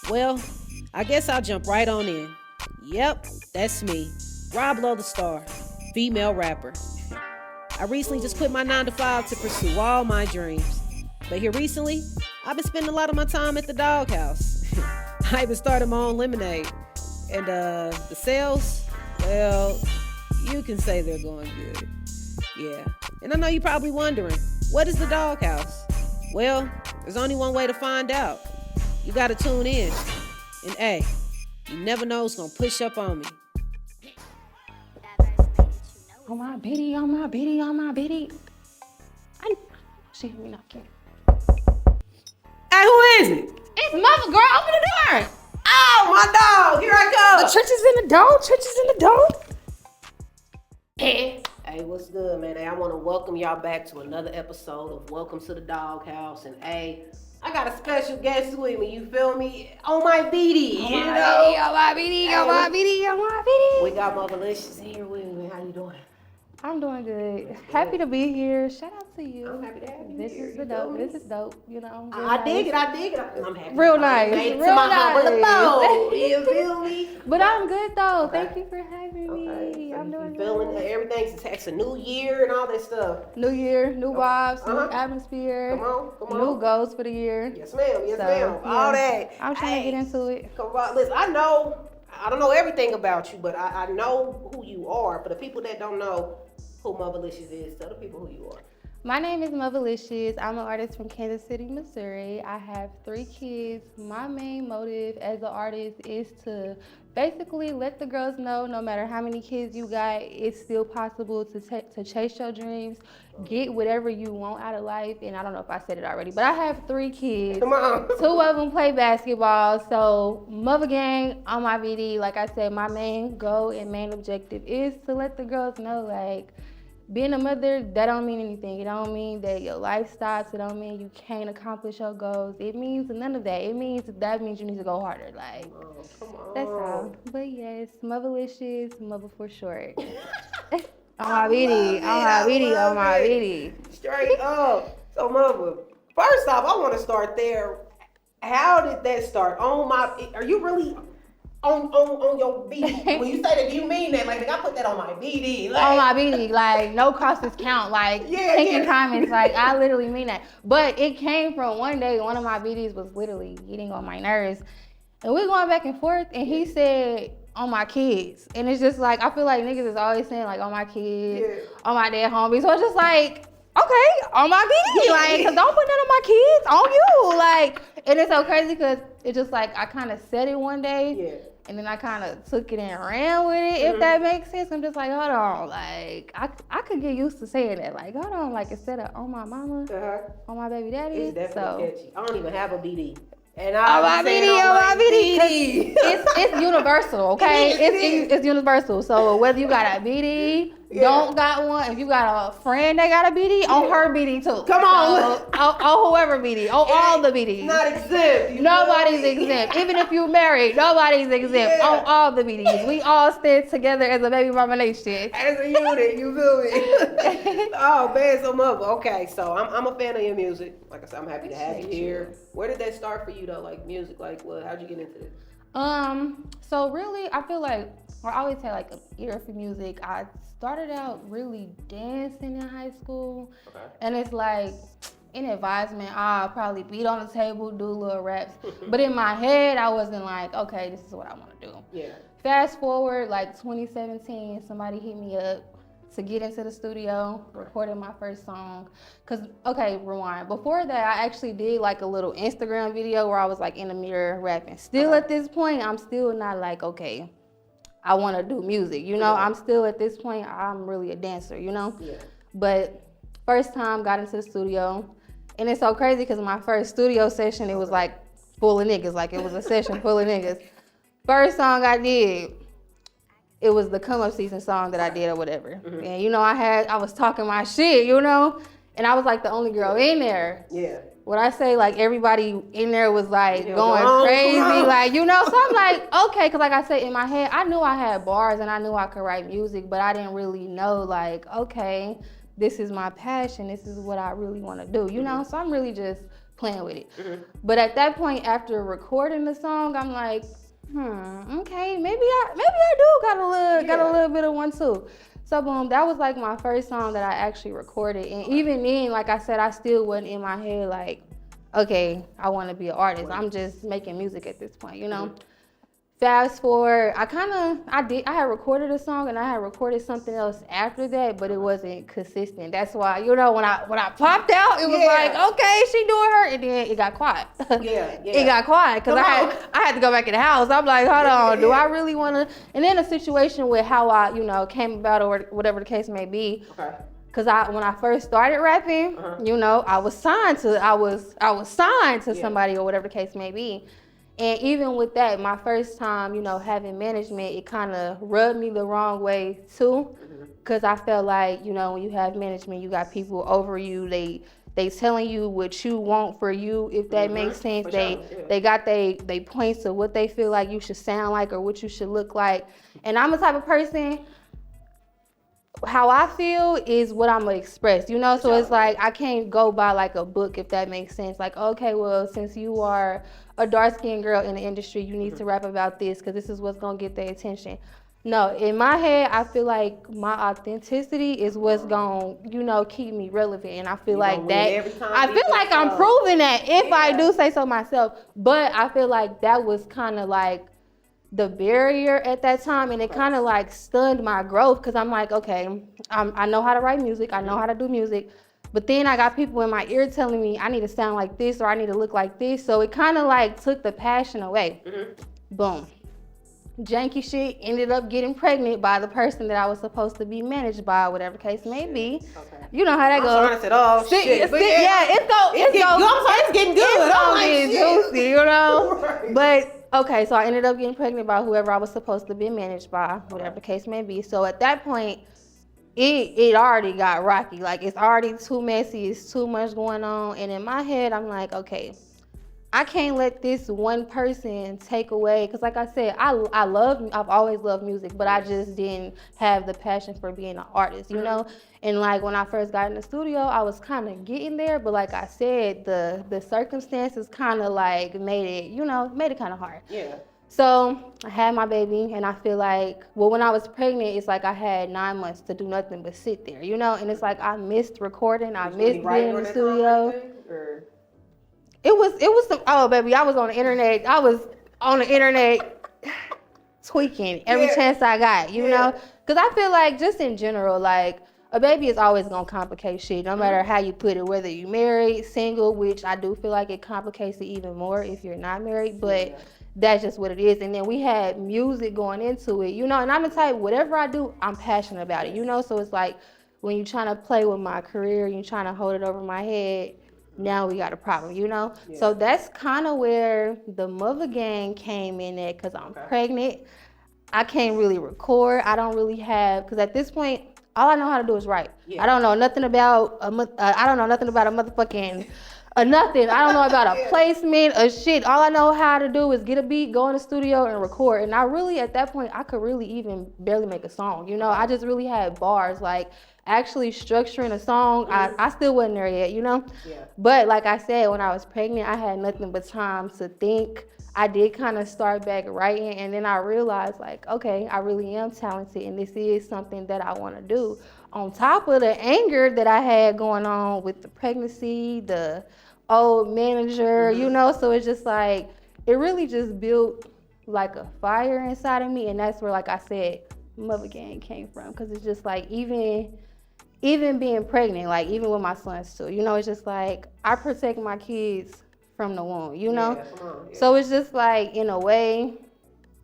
Well, I guess I'll jump right on in. Yep, that's me, Rob Lowe the Star, female rapper. I recently just quit my 9 to 5 to pursue all my dreams. But here recently, I've been spending a lot of my time at the doghouse. I even started my own lemonade. And the sales, well, you can say they're going good. Yeah. And I know you're probably wondering, what is the doghouse? Well, there's only one way to find out. You gotta tune in. And hey, you never know who's gonna push up on me. On my bitty, on my bitty, on my bitty. She hear me knocking. Hey, who is it? It's mother, girl. Open the door. Oh, my dog. Here I The come. church is in the door. Church is in the door. Hey, what's good, man? Hey, I want to welcome y'all back to another episode of Welcome to the Doghouse. And hey, I got a special guest with me. You feel me? On my BD. On my bitty, on my bitty, on my bitty. We got Muvalicious here with me. How you doing? I'm doing good. Happy to be here. Shout out to you. I'm happy to have you This here. is the dope. This is dope. You know. I dig it. I'm happy. Real nice. Made it Real to my nice. humble abode. You feel me? But I'm good though. Okay. Thank you for having me. Okay. I'm doing You feeling good. everything's it's a new year and all that stuff. New year, new vibes, new Uh-huh. atmosphere. Come on. New goals for the year. Yes, ma'am. Yes, So, ma'am. All yeah. that. I'm trying to get into it. Come on. Listen, I don't know everything about you, but I know who you are. For the people that don't know who Muvalicious is, tell the people who you are. My name is Muvalicious. I'm an artist from Kansas City, Missouri. I have 3 kids. My main motive as an artist is to basically let the girls know no matter how many kids you got, it's still possible to chase your dreams, get whatever you want out of life. And I don't know if I said it already, but I have 3 kids. Come on. 2 of them play basketball. So Mother Gang on my VD, like I said, my main goal and main objective is to let the girls know, like, being a mother, that don't mean anything. It don't mean that your life stops. It don't mean you can't accomplish your goals. It means none of that. It means that means you need to go harder. Like, Come on. that's all. But yes, Muvalicious, mother for short. On my VD, on my VD. Straight up. So, mother, first off, I want to start there. How did that start? Are you really on your BD? When you say that, do you mean that? Like, I put that on my BD. Like, On my BD, like, no crosses count. Like, taking comments, like, I literally mean that. But it came from one day, one of my BDs was literally getting on my nerves. And we going back and forth, and he said, on my kids. And it's just like, I feel like niggas is always saying, like, on my kids, on my dead homies. So it's just like, okay, on my BD. Like, cause don't put none of my kids on you. Like, and it's so crazy because it's just like, I kind of said it one day. Yeah. And then I kind of took it and ran with it, if that makes sense. I'm just like, hold on, like, I could get used to saying that. Like, hold on, like, instead of on my mama, on my baby daddy. It's definitely catchy. I don't even have a BD. And On my BD. It's universal, okay? It's universal. So whether you got a BD, don't got one, if you got a friend that got a BD, on her BD too. Come on. So, on whoever BD, on all the BDs. Not exempt. Nobody's exempt. Even if you're married, nobody's exempt. On all the BDs. We all stand together as a baby mama nation. As a unit, you feel me? Oh, man, so mother. Okay, so I'm a fan of your music. Like I said, I'm happy to have you here. Where did that start for you though? Like music, like what? How'd you get into this? So really, I feel like I always had like an ear for music. I started out really dancing in high school, and it's like in advisement, I'll probably beat on the table, do little raps. But in my head, I wasn't like, okay, this is what I want to do. Yeah. Fast forward, like 2017, somebody hit me up to get into the studio, recorded my first song. Cause, okay, rewind. Before that, I actually did like a little Instagram video where I was like in the mirror rapping. Still at this point, I'm still not like, okay, I want to do music, you know? I'm still at this point, I'm really a dancer, you know? Yeah. But first time got into the studio, and it's so crazy because my first studio session, it was like full of niggas, like it was a session full of niggas. First song I did, it was the Come Up Season song that I did or whatever. And you know, I was talking my shit, you know? And I was like the only girl in there. Yeah. What I say, like everybody in there was like going crazy, like, you know? So I'm like, okay, cause like I said, in my head, I knew I had bars and I knew I could write music, but I didn't really know like, okay, this is my passion. This is what I really want to do, you know? So I'm really just playing with it. But at that point, after recording the song, I'm like, okay, maybe I do got a little bit of one too. So boom, that was like my first song that I actually recorded. And even then, like I said, I still wasn't in my head like, okay, I want to be an artist. I'm just making music at this point, you know? Fast forward, I had recorded a song and I had recorded something else after that, but it wasn't consistent. That's why, you know, when I popped out, it was like, okay, she doing her, and then it got quiet. It got quiet because I had to go back in the house. I'm like, hold on, do I really want to? And then a situation with how I, you know, came about or whatever the case may be. Cause when I first started rapping, you know, I was signed to somebody or whatever the case may be. And even with that, my first time, you know, having management, it kind of rubbed me the wrong way too. Cause I felt like, you know, when you have management, you got people over you. They telling you what you want for you, if that makes sense. They got they points of what they feel like you should sound like or what you should look like. And I'm the type of person, how I feel is what I'm gonna express, you know? So it's like, I can't go by like a book, if that makes sense. Like, okay, well, since you are a dark-skinned girl in the industry, you need to rap about this because this is what's gonna get their attention. No, in my head, I feel like my authenticity is what's gonna, you know, keep me relevant. And I feel like that, I feel like I'm proving that if I do say so myself. But I feel like that was kind of like the barrier at that time, and it kind of like stunned my growth because I'm like, okay, I know how to write music, I know how to do music, but then I got people in my ear telling me I need to sound like this or I need to look like this, so it kind of like took the passion away. Boom. Janky shit, ended up getting pregnant by the person that I was supposed to be managed by, whatever case may be. You know how that goes. I said, oh shit. It's getting good. It's juicy, you know? But okay, so I ended up getting pregnant by whoever I was supposed to be managed by, whatever the case may be. So at that point, it already got rocky. Like, it's already too messy. It's too much going on. And in my head, I'm like, okay, I can't let this one person take away. Because like I said, I've always loved music, but I just didn't have the passion for being an artist, you know? And like when I first got in the studio, I was kind of getting there. But like I said, the circumstances kind of like made it kind of hard. So I had my baby, and I feel like, well, when I was pregnant, it's like I had 9 months to do nothing but sit there, you know? And it's like I missed recording. I missed being in the studio. It was some, oh baby, I was on the internet tweaking every chance I got, you know? Because I feel like just in general, like a baby is always gonna complicate shit, no matter how you put it, whether you married, single, which I do feel like it complicates it even more if you're not married, but that's just what it is. And then we had music going into it, you know, and I'm the type, whatever I do, I'm passionate about it, you know? So it's like when you're trying to play with my career, you're trying to hold it over my head, now we got a problem, you know? So that's kind of where the mother gang came in at, because I'm pregnant. I can't really record. I don't really have, because at this point, all I know how to do is write. I don't know nothing about a motherfucking nothing. I don't know about a placement or shit. All I know how to do is get a beat, go in the studio and record. And I really, at that point, I could really even barely make a song. You know, I just really had bars. Like actually structuring a song, I still wasn't there yet, you know? But like I said, when I was pregnant, I had nothing but time to think. I did kind of start back writing, and then I realized like, okay, I really am talented and this is something that I want to do. On top of the anger that I had going on with the pregnancy, the old manager, you know, so it's just like, it really just built like a fire inside of me. And that's where, like I said, Mother Gang came from. Cause it's just like, even being pregnant, like even with my sons too, you know, it's just like, I protect my kids from the womb, you know? So it's just like, in a way,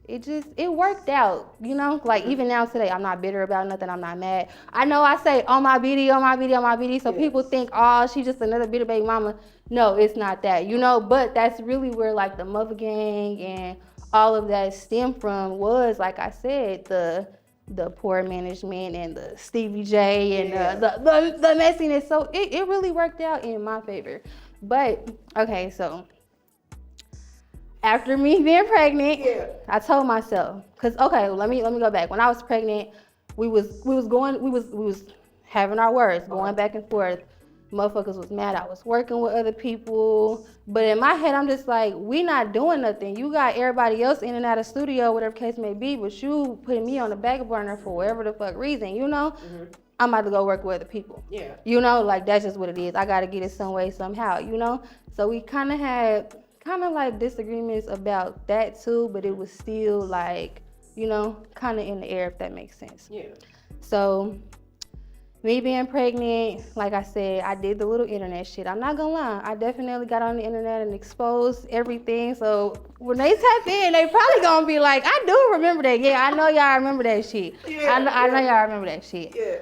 it worked out, you know? Like even now today, I'm not bitter about nothing, I'm not mad. I know I say, on my BD, so people think, oh, she's just another bitter baby mama. No, it's not that, you know? But that's really where like the Mother Gang and all of that stemmed from was, like I said, the poor management and the Stevie J and the messiness. So it really worked out in my favor. But okay, so after me being pregnant, I told myself, cause okay, let me go back. When I was pregnant, we was having our words, going back and forth. Motherfuckers was mad I was working with other people. But in my head, I'm just like, we not doing nothing. You got everybody else in and out of studio, whatever case may be, but you putting me on the back burner for whatever the fuck reason, you know? I'm about to go work with other people. Yeah. You know, like that's just what it is. I got to get it some way, somehow, you know? So we kind of had like disagreements about that too, but it was still like, you know, kind of in the air, if that makes sense. Yeah. So me being pregnant, like I said, I did the little internet shit. I'm not gonna lie. I definitely got on the internet and exposed everything. So when they tap in, they probably gonna be like, I do remember that. Yeah, I know y'all remember that shit. Yeah, I know y'all remember that shit. Yeah.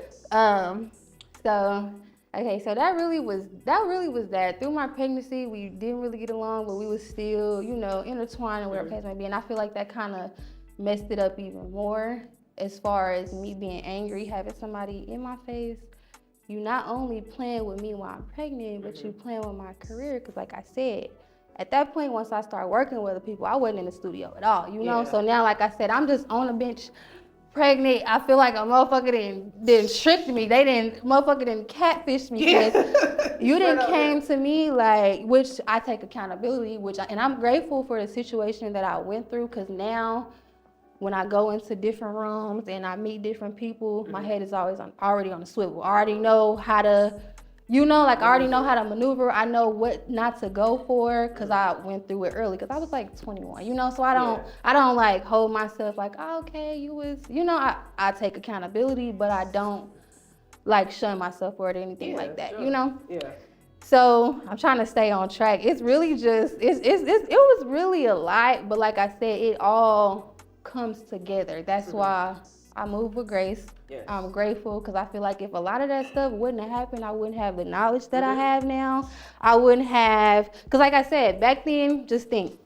So okay, so that really was that. Through my pregnancy, we didn't really get along, but we was still, you know, intertwined and whatever case may be. And I feel like that kind of messed it up even more. As far as me being angry, having somebody in my face, you not only playing with me while I'm pregnant, but you playing with my career. Because like I said, at that point, once I started working with other people, I wasn't in the studio at all, you know? So now, like I said, I'm just on the bench pregnant. I feel like a motherfucker didn't trick me. Motherfucker didn't catfish me. Because you didn't came to me like, which I take accountability, and I'm grateful for the situation that I went through. Because now, when I go into different rooms and I meet different people, my head is always already on the swivel. I already know how to, you know, like I already know how to maneuver. I know what not to go for because I went through it early because I was like 21, you know, so I don't like hold myself like, oh, okay, you was, you know, I take accountability, but I don't like shun myself for it or anything like that, you know? Yeah. So I'm trying to stay on track. It's really just, it was really a lot, but like I said, it all comes together. That's why I move with grace. Yes. I'm grateful because I feel like if a lot of that stuff wouldn't have happened, I wouldn't have the knowledge that I have now. I wouldn't have, because like I said, back then, just think,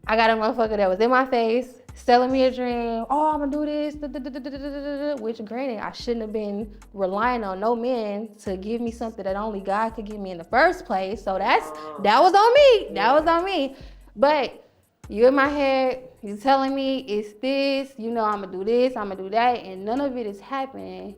I got a motherfucker that was in my face, selling me a dream. Oh, I'm gonna do this, which granted, I shouldn't have been relying on no man to give me something that only God could give me in the first place. So that was on me. That was on me. But you in my head, you telling me it's this, you know, I'm gonna do this, I'm gonna do that, and none of it is happening.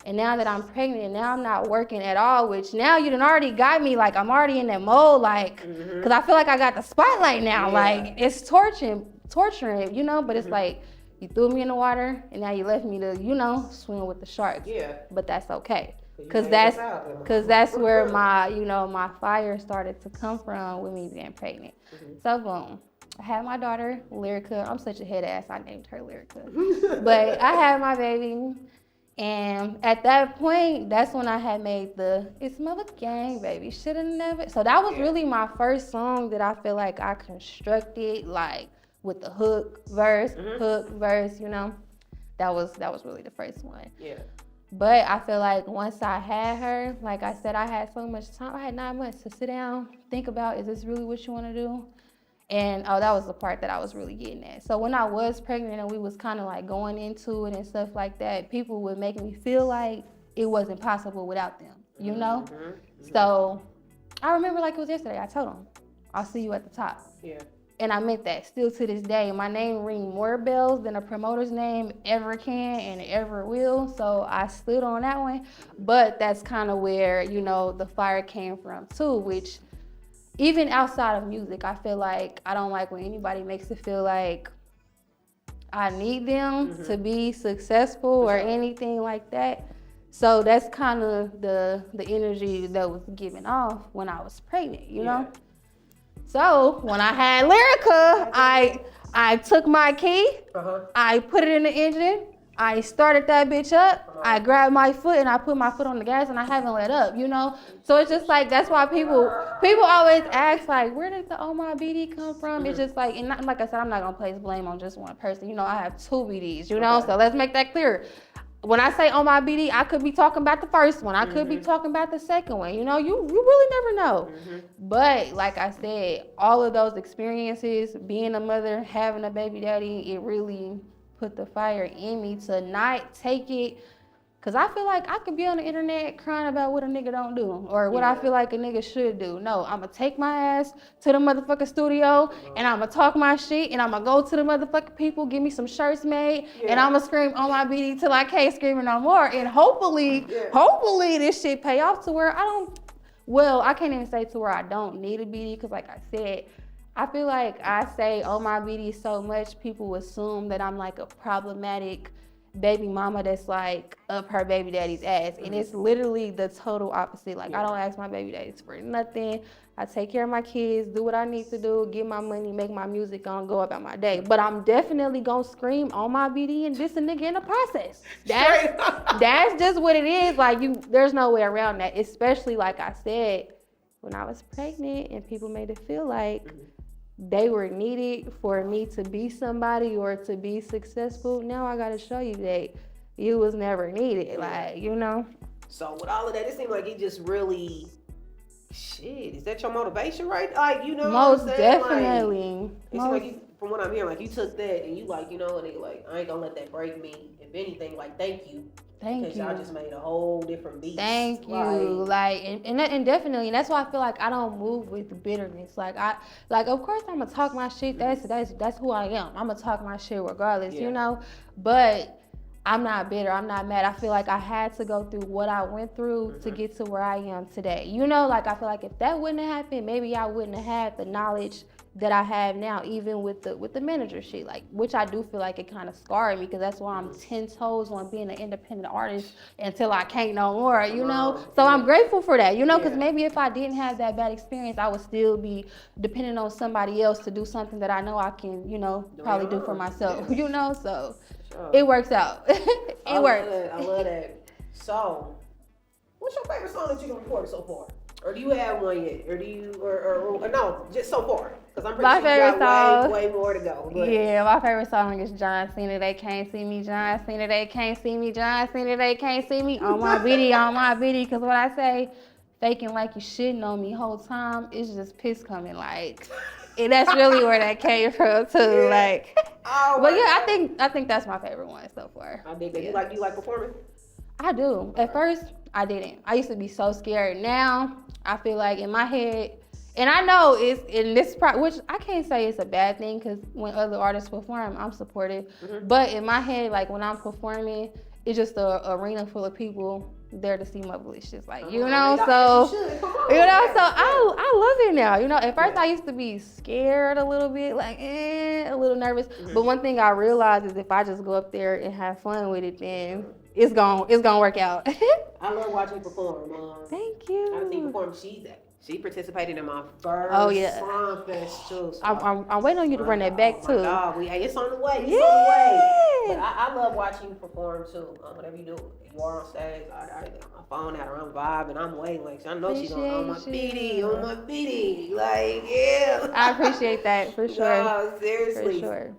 And now that I'm pregnant, and now I'm not working at all, which now you done already got me, like I'm already in that mode, like, cause I feel like I got the spotlight now, like it's torturing, you know, but it's like, you threw me in the water, and now you left me to, you know, swim with the sharks. Yeah. But that's okay. Cause that's where my, you know, my fire started to come from with me being pregnant. So boom. I had my daughter, Lyrica. I'm such a head ass, I named her Lyrica. But I had my baby, and at that point, that's when I had made It's Mother Gang, baby. Shoulda never. So that was really my first song that I feel like I constructed, like with the hook, verse, you know. That was really the first one. Yeah. But I feel like once I had her, like I said, I had so much time. I had 9 months to sit down, think about, is this really what you want to do? And that was the part that I was really getting at. So when I was pregnant and we was kind of like going into it and stuff like that, people would make me feel like it wasn't possible without them, you know? So I remember like it was yesterday, I told them, I'll see you at the top. Yeah. And I meant that. Still to this day, my name rings more bells than a promoter's name ever can and ever will. So I stood on that one. But that's kind of where, you know, the fire came from too, which even outside of music, I feel like I don't like when anybody makes it feel like I need them to be successful or anything like that. So that's kind of the energy that was given off when I was pregnant, you know? So when I had Lyrica, I took my key, I put it in the engine, I started that bitch up, I grabbed my foot and I put my foot on the gas and I haven't let up, you know? So it's just like, that's why people always ask like, where did the Oh My BD come from? It's just like, and not, like I said, I'm not gonna place blame on just one person. You know, I have 2 BDs, you know? So let's make that clear. When I say Oh My BD, I could be talking about the first one. I could be talking about the second one. You know, you really never know. But like I said, all of those experiences, being a mother, having a baby daddy, it really put the fire in me to not take it, because I feel like I could be on the internet crying about what a nigga don't do or what I feel like a nigga should do. No, I'm going to take my ass to the motherfucking studio and I'm going to talk my shit and I'm going to go to the motherfucking people, give me some shirts made and I'm going to scream on my BD till I can't scream no more. And hopefully this shit pay off to where I don't Well, I can't even say to where I don't need a BD because, like I said, I feel like I say oh my BD so much, people assume that I'm like a problematic baby mama that's like up her baby daddy's ass, and it's literally the total opposite. Like I don't ask my baby daddies for nothing. I take care of my kids, do what I need to do, get my money, make my music, gonna go about my day. But I'm definitely gonna scream on my BD and diss a nigga in the process. That's just what it is. Like there's no way around that. Especially like I said, when I was pregnant and people made it feel like they were needed for me to be somebody or to be successful. Now I gotta show you that you was never needed. Like, you know. So with all of that, it seems like it just really shit. Is that your motivation, right? Like, you know, Most what I'm saying? definitely. Like, it seems like you, from what I'm hearing, like you took that and you like, you know, and you like, I ain't gonna let that break me. If anything, like, thank you. Because y'all just made a whole different beast. Thank you. Like and definitely, and that's why I feel like I don't move with bitterness. Like of course I'm gonna talk my shit. That's who I am. I'm gonna talk my shit regardless, you know. But I'm not bitter. I'm not mad. I feel like I had to go through what I went through to get to where I am today. You know, like I feel like if that wouldn't have happened, maybe I wouldn't have had the knowledge that I have now, even with the manager shit, like, which I do feel like it kind of scarred me, because that's why I'm 10 toes on being an independent artist until I can't no more, you know? So I'm grateful for that, you know, because maybe if I didn't have that bad experience, I would still be depending on somebody else to do something that I know I can, you know, probably do for myself, you know? So it works out. It works. I love that. So, what's your favorite song that you can record so far? Or do you have one yet? Or do you, or no, just so far? Because I'm pretty sure you got way more to go. But. Yeah, my favorite song is John Cena, They Can't See Me, John Cena, They Can't See Me, John Cena, They Can't See Me, on my BD, because what I say, faking like you shitting on me whole time, it's just piss coming, like, and that's really where that came from too, like. Oh, but yeah, I think that's my favorite one so far. I think that you like performing? I do. At first, I didn't. I used to be so scared. Now, I feel like in my head, and I know it's in this which I can't say it's a bad thing, because when other artists perform, I'm supportive. But in my head, like when I'm performing, it's just a arena full of people there to see Muvalicious, like, you know, so you know, so I love it now. You know, at first I used to be scared a little bit, like a little nervous. But one thing I realized is if I just go up there and have fun with it, then it's gonna work out. I love watching you perform. Thank you. I've seen you perform. She participated in my first Slime Fest too. So I'm waiting on you to run that back too. God, it's on the way. It's on the way. But I love watching you perform too. Whatever you do, you are on stage. I got my phone out, I'm vibing. I'm waiting. Like, I know she's on my BD, like, yeah. I appreciate that for sure. No, seriously. For sure.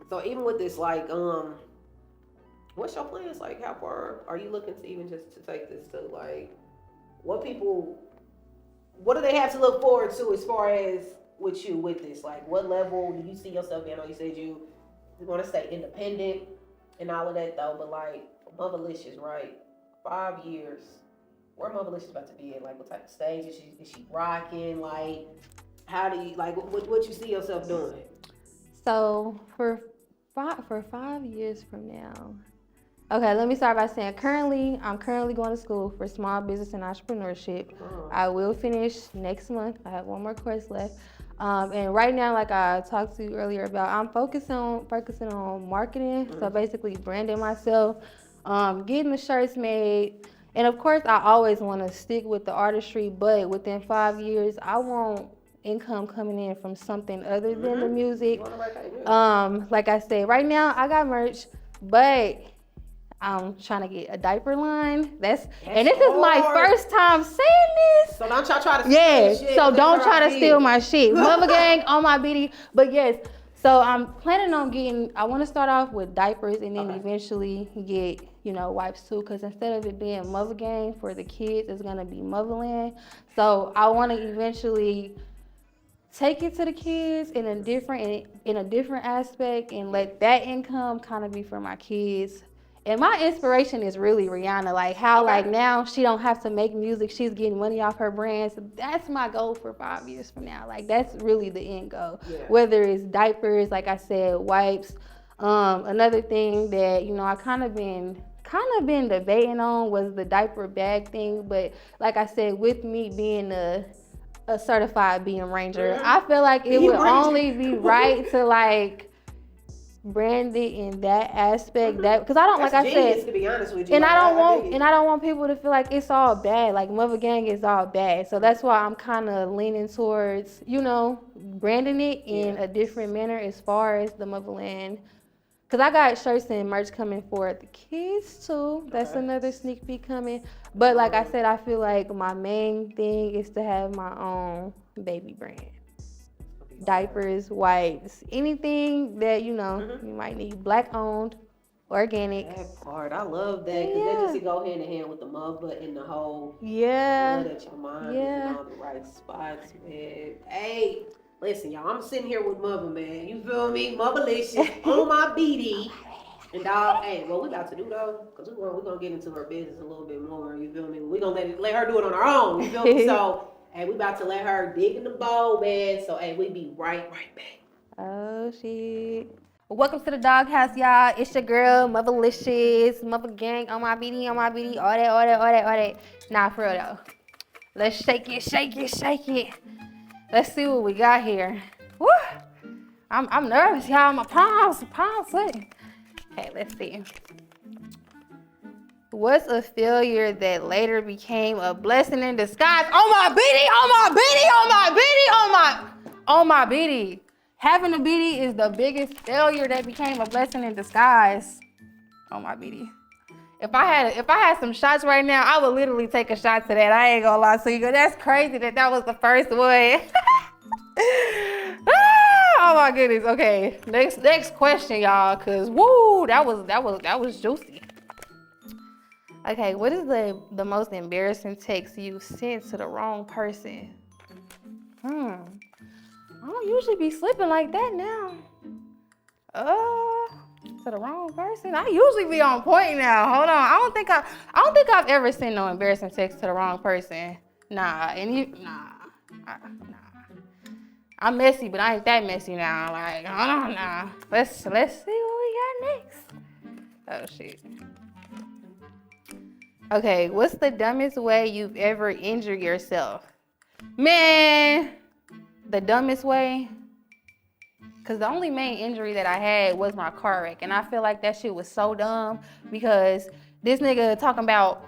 So even with this, like, what's your plans? Like, how far are you looking to even just to take this to? Like, what do they have to look forward to as far as with you with this? Like, what level do you see yourself in? I know you said you want to stay independent and all of that, though, but like, Muvalicious, right? 5 years. Where Muvalicious about to be at? Like, what type of stage is she rocking? Like, how do you, like, what you see yourself doing? So for 5 years from now, okay, let me start by saying I'm currently going to school for small business and entrepreneurship. I will finish next month. I have one more course left. And right now, like I talked to you earlier about, I'm focusing on marketing. So basically branding myself, getting the shirts made. And of course, I always want to stick with the artistry, but within 5 years, I want income coming in from something other than the music. Like I said, right now I got merch, but I'm trying to get a diaper line. And this is my first time saying this. So don't y'all try to steal shit. So don't try to steal my shit. Mother gang on my BD. But yes, so I'm planning on I want to start off with diapers and then eventually get, you know, wipes too. Because instead of it being Mother Gang for the kids, it's going to be Motherland. So I want to eventually take it to the kids in a different aspect and let that income kind of be for my kids. And my inspiration is really Rihanna, like how like now she don't have to make music, she's getting money off her brands. That's my goal for 5 years from now. Like that's really the end goal. Whether it's diapers, like I said, wipes. Another thing that, you know, I kind of been kind of been debating on was the diaper bag thing, but like I said, with me being a certified BM Ranger, I feel like it would only be right to like brand it in that aspect, that because I don't, That's like I genius, said, to be honest with you. and Like, I don't want people to feel like it's all bad, like Mother Gang is all bad. So that's why I'm kind of leaning towards, you know, branding it in a different manner as far as the Motherland. Because I got shirts and merch coming for the kids too. That's another sneak peek coming. But like I said, I feel like my main thing is to have my own baby brand. Diapers, wipes, anything that, you know, you might need. Black owned, organic. That part, I love that, because that just go hand in hand with the mother and the whole. Yeah. Love that your mind is in all the right spots, man. Hey, listen, y'all, I'm sitting here with Mother, man. You feel me? Muvalicious on my BD. And dog, hey, what we about to do though, because we're gonna get into her business a little bit more. You feel me? We're gonna let her do it on her own. You feel me? So, hey, we about to let her dig in the bowl, man. So, hey, we be right back. Oh shit. Welcome to the doghouse, y'all. It's your girl, Muvalicious, Mother Gang, on my BD, all that. Nah, for real though. Let's shake it. Let's see what we got here. Woo! I'm nervous, y'all. My palms sweating. Okay, let's see. What's a failure that later became a blessing in disguise? On my BD. Having a BD is the biggest failure that became a blessing in disguise. On my BD. If I had some shots right now, I would literally take a shot to that. I ain't gonna lie to you. That's crazy that was the first one. Oh my goodness. Okay. Next question, y'all, cause woo, that was juicy. Okay, what is the most embarrassing text you sent to the wrong person? I don't usually be slipping like that now. To the wrong person? I usually be on point now. Hold on. I don't think I've ever sent no embarrassing text to the wrong person. Nah. I'm messy, but I ain't that messy now. Like, hold on now. Let's see what we got next. Oh shit. Okay, what's the dumbest way you've ever injured yourself? Man, the dumbest way? Because the only main injury that I had was my car wreck. And I feel like that shit was so dumb because this nigga talking about,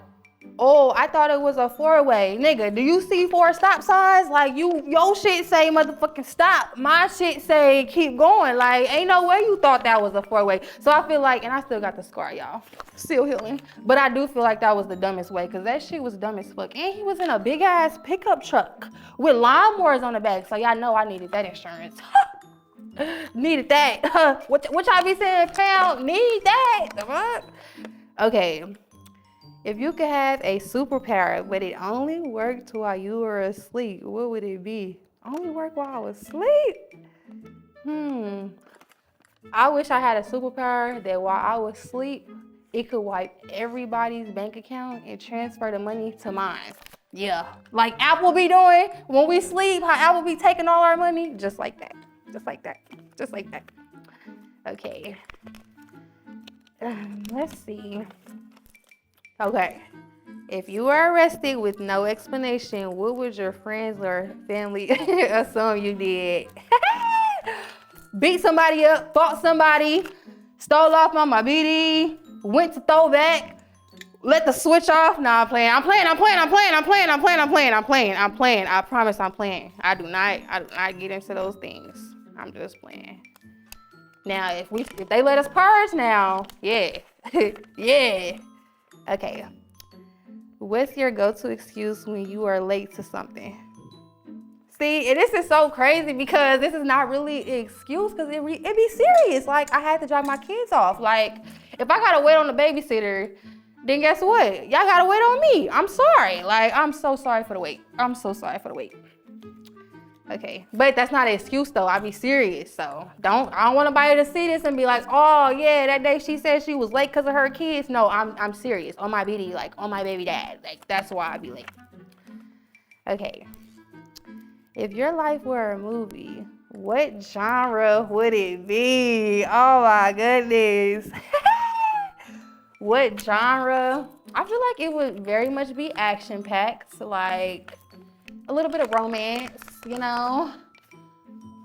oh, I thought it was a four-way. Nigga, do you see 4 stop signs? Like, your shit say motherfucking stop. My shit say keep going. Like, ain't no way you thought that was a 4-way. So I feel like, and I still got the scar, y'all. Still healing. But I do feel like that was the dumbest way because that shit was dumb as fuck. And he was in a big-ass pickup truck with lawnmowers on the back. So y'all know I needed that insurance. Needed that. What y'all be saying, pal? Need that. The fuck? Okay. If you could have a superpower, but it only worked while you were asleep, what would it be? Only work while I was asleep? I wish I had a superpower that while I was asleep, it could wipe everybody's bank account and transfer the money to mine. Yeah. Like Apple be doing when we sleep, how Apple be taking all our money? Just like that. Okay. Let's see. Okay. If you were arrested with no explanation, what would your friends or family assume you did? Beat somebody up, fought somebody, stole off on my BD, went to throw back, let the switch off. Nah, I'm playing. I promise I'm playing. I do not get into those things. I'm just playing. Now, if they let us purge now, yeah. Yeah. Okay. What's your go-to excuse when you are late to something? See, and this is so crazy because this is not really an excuse because it be serious. Like, I had to drop my kids off. Like, if I gotta wait on the babysitter, then guess what? Y'all gotta wait on me. I'm sorry. Like, I'm so sorry for the wait. Okay, but that's not an excuse though. I be serious, so I don't want nobody to see this and be like, oh yeah, that day she said she was late because of her kids. No, I'm serious. On my BD, like on my baby dad. Like that's why I be late. Okay, if your life were a movie, what genre would it be? Oh my goodness. What genre? I feel like it would very much be action packed, like a little bit of romance, you know,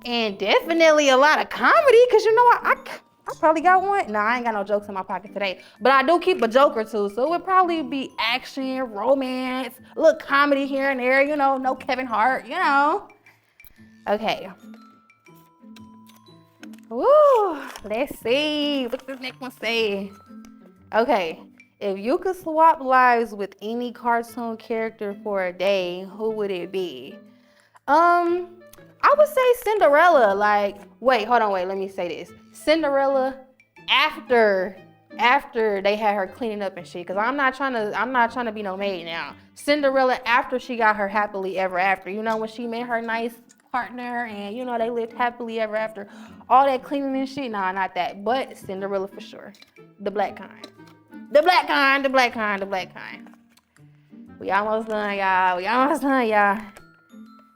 and definitely a lot of comedy. Cause you know I probably got one. Nah, I ain't got no jokes in my pocket today, but I do keep a joke or two, so it would probably be action, romance, a little comedy here and there, you know, no Kevin Hart, you know. Okay. Woo, let's see. What does this next one say? Okay. If you could swap lives with any cartoon character for a day, who would it be? I would say Cinderella. Like, wait, let me say this. Cinderella after they had her cleaning up and shit. Cause I'm not trying to be no maid now. Cinderella after she got her happily ever after. You know, when she met her nice partner and, you know, they lived happily ever after. All that cleaning and shit, nah, not that. But Cinderella for sure. The black kind. The black kind. We almost done, y'all.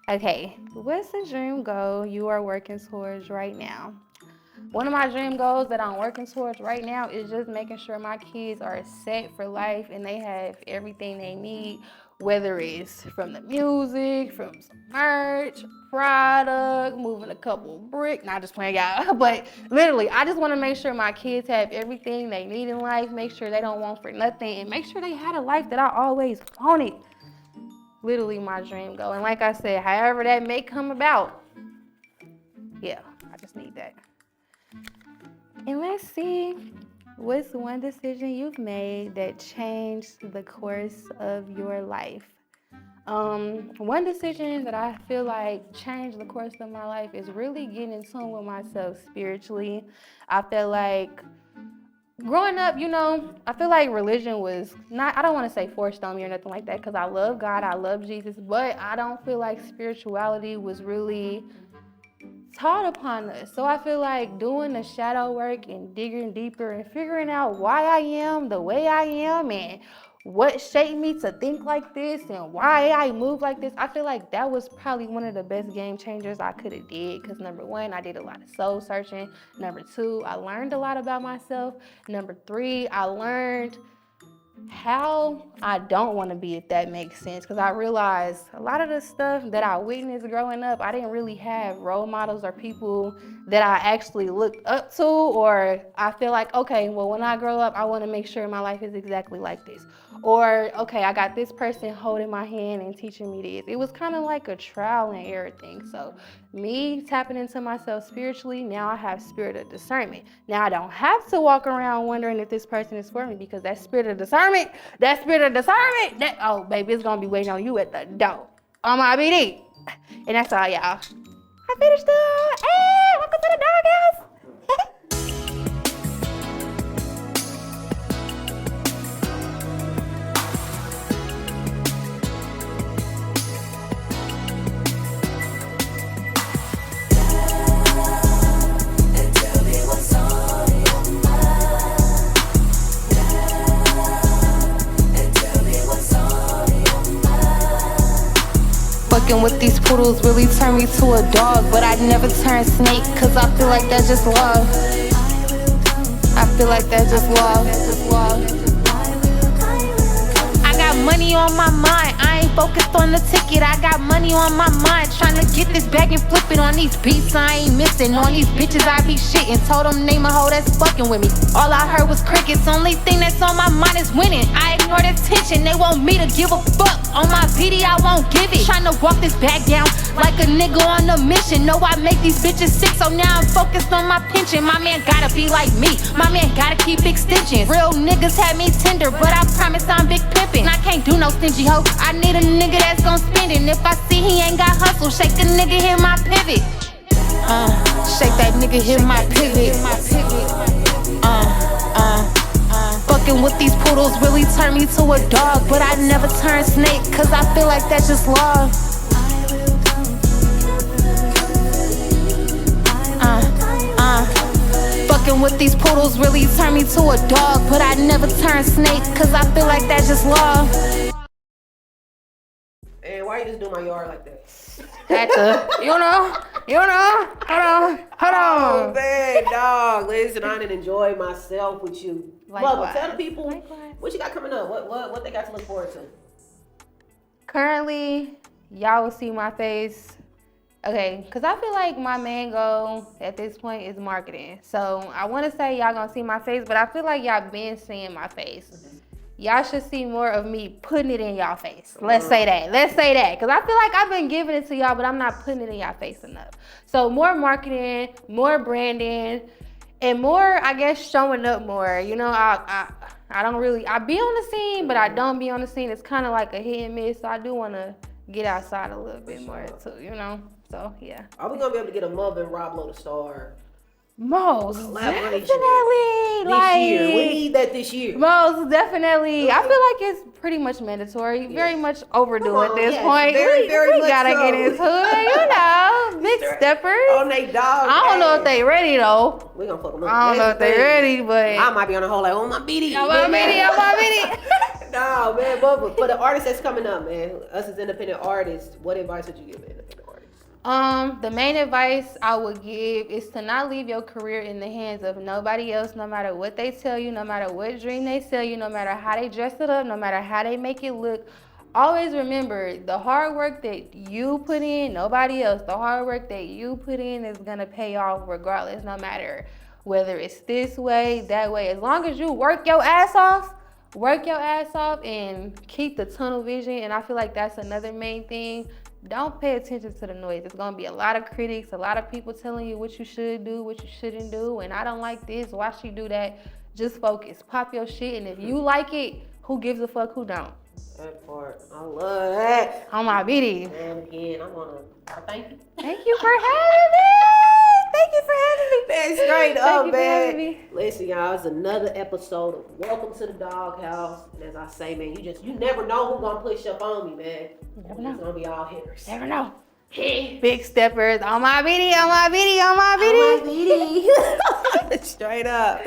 Okay, what's the dream goal you are working towards right now? One of my dream goals that I'm working towards right now is just making sure my kids are set for life and they have everything they need, whether it's from the music, from some merch, product, moving a couple bricks, not just playing out, but literally, I just want to make sure my kids have everything they need in life, make sure they don't want for nothing, and make sure they had a life that I always wanted. Literally my dream goal. And like I said, however that may come about, yeah, I just need that. And let's see, what's one decision you've made that changed the course of your life? One decision that I feel like changed the course of my life is really getting in tune with myself spiritually. I feel like growing up, you know, I feel like religion was not, I don't want to say forced on me or nothing like that, because I love God, I love Jesus, but I don't feel like spirituality was really taught upon us. So I feel like doing the shadow work and digging deeper and figuring out why I am the way I am and what shaped me to think like this and why I move like this, I feel like that was probably one of the best game changers I could have did. Because number one, I did a lot of soul searching. Number two, I learned a lot about myself. Number three, I learned how I don't want to be, if that makes sense. Because I realized a lot of the stuff that I witnessed growing up, I didn't really have role models or people that I actually looked up to, or I feel like, okay, well, when I grow up, I want to make sure my life is exactly like this. Or, okay, I got this person holding my hand and teaching me this. It was kind of like a trial and error thing. So me tapping into myself spiritually, now I have spirit of discernment. Now I don't have to walk around wondering if this person is for me, because that spirit of discernment, oh, baby, it's going to be waiting on you at the door on my BD. And that's all, y'all. I finished up. Hey, welcome to the doghouse. Fucking with these poodles really turned me to a dog, but I'd never turn snake, cause I feel like that's just love. I feel like that's just love. I got money on my mind, I ain't focused on the ticket. I got money on my mind, trying to get this bag and flip it. On these beats I ain't missing, on these bitches I be shitting. Told them name a hoe that's fucking with me, all I heard was crickets. Only thing that's on my mind is winning. I ignore the tension, they want me to give a fuck. On my PD I won't give it, trying to walk this bag down like a nigga on a mission. Know I make these bitches sick, so now I'm focused on my pension. My man gotta be like me, my man gotta keep extensions. Real niggas had me tender, but I promise I'm big pimpin'. I can't do no stingy hoe, I need a nigga that's gon' spend it. And if I see he ain't got hustle, shake the nigga, hit my pivot. Shake that nigga, hit my pivot. Fucking with these poodles really turned me to a dog, but I never turn snake, cause I feel like that's just love. Fucking with these poodles really turned me to a dog, but I never turn snake, cause I feel like that's just love. And why you just do my yard like that? Had to, you know? You know? Hold Oh on. man, dog. Listen, I didn't enjoy myself with you. Likewise. Mother, tell the people Likewise. what you got coming up. What they got to look forward to. Currently, y'all will see my face. Okay, because I feel like my main goal at this point is marketing. So I want to say y'all gonna see my face, but I feel like y'all been seeing my face. Y'all should see more of me putting it in y'all face. Let's say that. Because I feel like I've been giving it to y'all, but I'm not putting it in y'all face enough. So more marketing, more branding, and more, I guess, showing up more. You know, I don't really, I be on the scene, but I don't be on the scene. It's kind of like a hit and miss. So I do want to get outside a little bit more too, you know? So, yeah. Are we going to be able to get a Mother and Rob Low the Star Most collaboration definitely. this year? We need that this year. Most definitely. I feel like it's pretty much mandatory. Very much overdue at this point. Very, very we much gotta so. get into it, you know. Big steppers. On they dog. I don't know if they ready though. We gonna fuck them up. I don't know if they ready, but I might be on the whole like, oh my BD. on my video. No, man, but for the artists that's coming up, man, us as independent artists, what advice would you give an independent artist? The main advice I would give is to not leave your career in the hands of nobody else, no matter what they tell you, no matter what dream they sell you, no matter how they dress it up, no matter how they make it look. Always remember, the hard work that you put in, nobody else, the hard work that you put in is gonna pay off regardless, no matter whether it's this way, that way. As long as you work your ass off and keep the tunnel vision. And I feel like that's another main thing. Don't pay attention to the noise. There's gonna be a lot of critics, a lot of people telling you what you should do, what you shouldn't do, and I don't like this, why she do that? Just focus, pop your shit, and if you like it, who gives a fuck, who don't? That part, I love that. On my BD. And again, I wanna thank you. Thank you for having me. Thank you for having me. Man, straight Thank up, you for having man. me. Listen, y'all, it's another episode of Welcome to the Doghouse. And as I say, man, you never know who's gonna push up on me, man. Never know. It's gonna be all hitters. Never know. Big steppers on my BD, on my BD, on my BD. On my BD. Straight up.